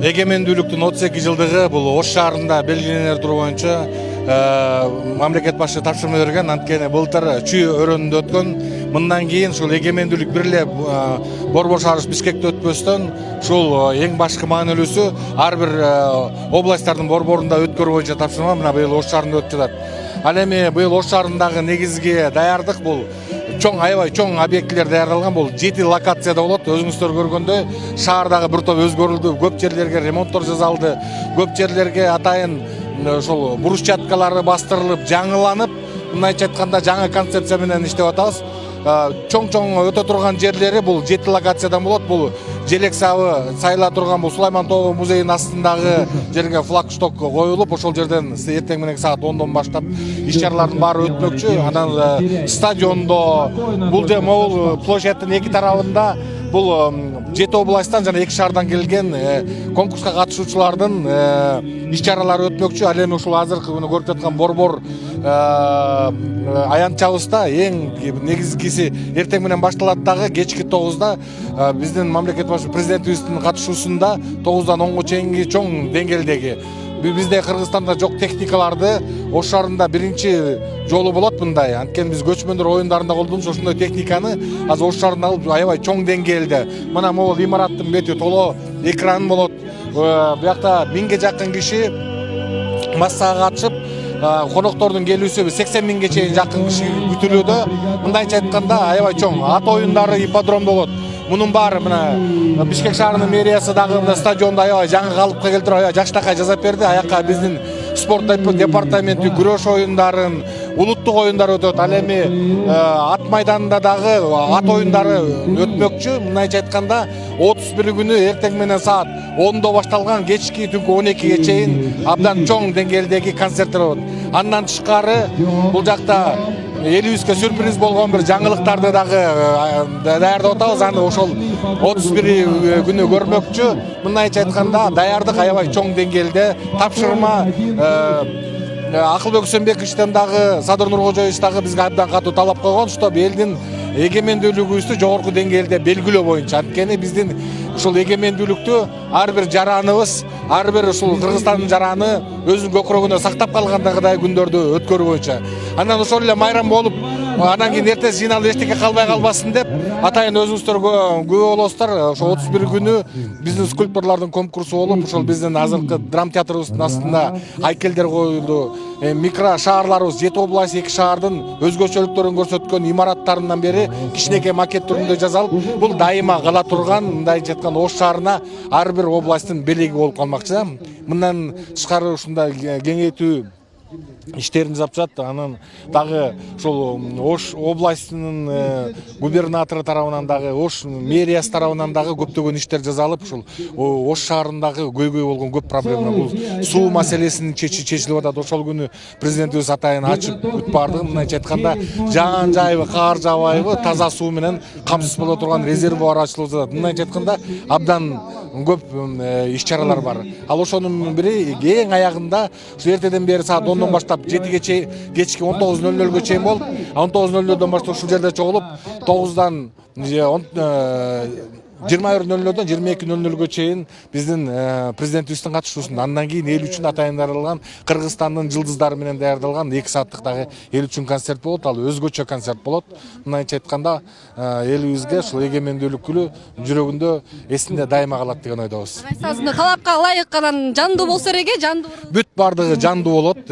Эгемендүүлүктүн 32 жылдыгы бул Ош шаарында белгиленер туруу боюнча мамлекет башы тапшырма берген. Анткени былтыр чүй өрөөнүндө өткөн. Мындан кийин ушул эгемендүүлүк бир эле борбор шаарыбыз Бишкекте өтпөстөн ушул эң башкы маанилүүсү ар бир областтардын борборунда өткөрүү боюнча тапшырма мына быйыл Ош шаарында өтүп жатат. Ал эми быйыл Ош шаарындагы негизги даярдык бул аябай чоң объектилер даярдалган. Бул 7 локацияда болот. Өзүңүздөр көргөндөй шаардагы бир топ өзгөрүлдү. Көп жерлерге ремонттор жасалды. Көп жерлерге атайын ошол брусчаткалары бастырылып, жаңыланып, мындайча айтканда жаңы концепция менен иштеп атабыз. Чоң өтө турган жерлери бул 7 локациядан болот. Бул желек сабы сайыла турган бул Сулайман тобу музейинин астындагы жерге флагшток коюлуп, ошол жерден эртең менен саат 10дон баштап иш-чаралардын баары өтмөкчү. Анан стадиондо бул могул площадьтын эки тарабында бул 7 областтан жана 2 шаардан келген конкурска катышуучулардын иш-чаралары өтмөкчү. Ал эми ушул азыркы көрүп жаткан борбор аянтчабызда эң негизгиси эртең менен башталат дагы. Кечки 9да биздин мамлекет башы президентибиздин катышуусунда 9дан 10га чейинки чоң деңгээлдеги бизде Кыргызстанда жок техникаларды Ош шаарында биринчи жолу болот мындай. Анткени биз көчмөндөр оюндарында колдонобуз ошондой техниканы азыр Ош шаарында алып аябай чоң деңгээлде. Мына могул имараттын бети толо экран болот. Буякта 1000ге жакын киши массага катышып, коноктордун келүүсү 80 миңге чейин жакын киши күтүлүүдө. Мындайча айтканда аябай чоң ат оюндары ипподромдо болот. Мунун баары мына Бишкек шаарынын мэриясы дагы мына стадионду аябай жаңы калыпка келтирип аябай жакшынакай жасап берди. Аяка биздин спорт департаменти күрөш оюндарын, улуттук оюндар өтөт. Ал эми ат майданында дагы ат оюндары өтмөкчү. Мындайча айтканда 31 күнү эртең менен саат 10до башталган кечки түнкү 12ге чейин абдан чоң деңгээлдеги концерттер болот. Андан тышкары бул жакта элибизге сюрприз болгон бир жаңылыктарды дагы даярдап атабыз. Аны ошол 31 күнү көрмөкчү. Мындайча айтканда даярдык аябай чоң деңгээлде. Тапшырма Акылбек Үсөнбековичтен дагы Садыр Нуркожоевич дагы бизге абдан катуу талап койгон, чтоб элдин эгемендүүлүгүбүздү жогорку деңгээлде белгилөө боюнча. Анткени биздин ушул эгемендүүлүктү ар бир жараныбыз, ар бир ушул Кыргызстандын жараны өзүнүн көкүрөгүнө сактап калгандагыдай күндөрдү өткөрүү боюнча. Анан ошол эле майрам болуп, анан кийин эртеси жыйналып эчтеке калбай калбасын деп, атайын өзүңүздөр күбө болосуздар. Ошо 31 күнү биздин скульпторлордун конкурсу болуп, ошол биздин азыркы драм театрыбыздын астында айкелдер коюлду. Микро шаарларыбыз 7 область 2 шаардын өзгөчөлүктөрүн көрсөткөн имараттарынан бери кичинекей макет түрүндө жасалып, бул дайыма кала турган, мындайча айтканда Ош шаарына ар бир областтын белеги болуп калмакчы. Мындан тышкары ушундай кеңейтүү иштерин жасап жатат. Анан дагы ошол Ош областынын губернатору тарабынан дагы, Ош мэриясы тарабынан дагы көптөгөн иштер жасалып, ушул Ош шаарындагы көйгөй болгон көп проблема бул суу маселесинин чечилип атат. Ошол күнү президентибиз атайын ачып күтүп барды. Мындайча айтканда жаан жайбы, каар жаабайбы, таза суу менен камсыз боло турган резервуар ачылып жатат. Мындайча айтканда абдан көп иш-чаралар бар. Ал ошонун бири эң аягында ушу эртеден бери саат 10дон баштап 7ге чейин, кечки 19:00га чейин болуп, 19:00дон баштап ушул жерде чогулуп, 9дан 21:00дон 22:00га чейин биздин президентибиздин катышуусунда. Андан кийин эл үчүн атайын даярдалган Кыргызстандын жылдыздары менен даярдалган 2 сааттык дагы эл үчүн концерт болот. Ал өзгөчө концерт болот. Мындайча айтканда элибизге ушул эгемендүүлүк күнү жүрөгүндө эсинде дайыма калат деген ойдобуз. Талапка ылайык анан жандуу болсо эреге, жандуу. Бүт бардыгы жандуу болот.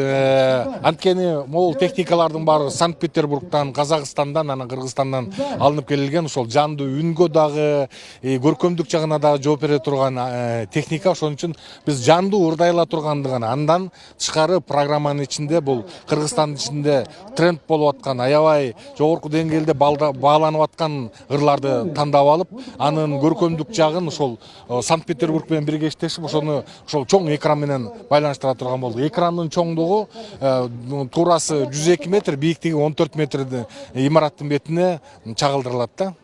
Анткени могул техникалардын баары Санкт-Петербургдан, Казакстандан, анан Кыргызстандан алынып келилген. Ошол жандуу үнгө дагы, көркөмдүк жагына дагы жооп бере турган техника. Ошон үчүн биз жандуу ырдайла тургандыгын, андан тышкары программанын ичинде бул Кыргызстандын ичинде тренд болуп аткан, аябай жогорку деңгээлде бааланып аткан ырларды тандап алып, анын көркөмдүк жагын ошол Санкт-Петербург менен бирге иштешип, ошону ошол чоң экран менен байланыштыра турган болдук. Экрандын чоңдугу туурасы 102 метр, бийиктиги 14 метрди имараттын бетине чагылдырылат да.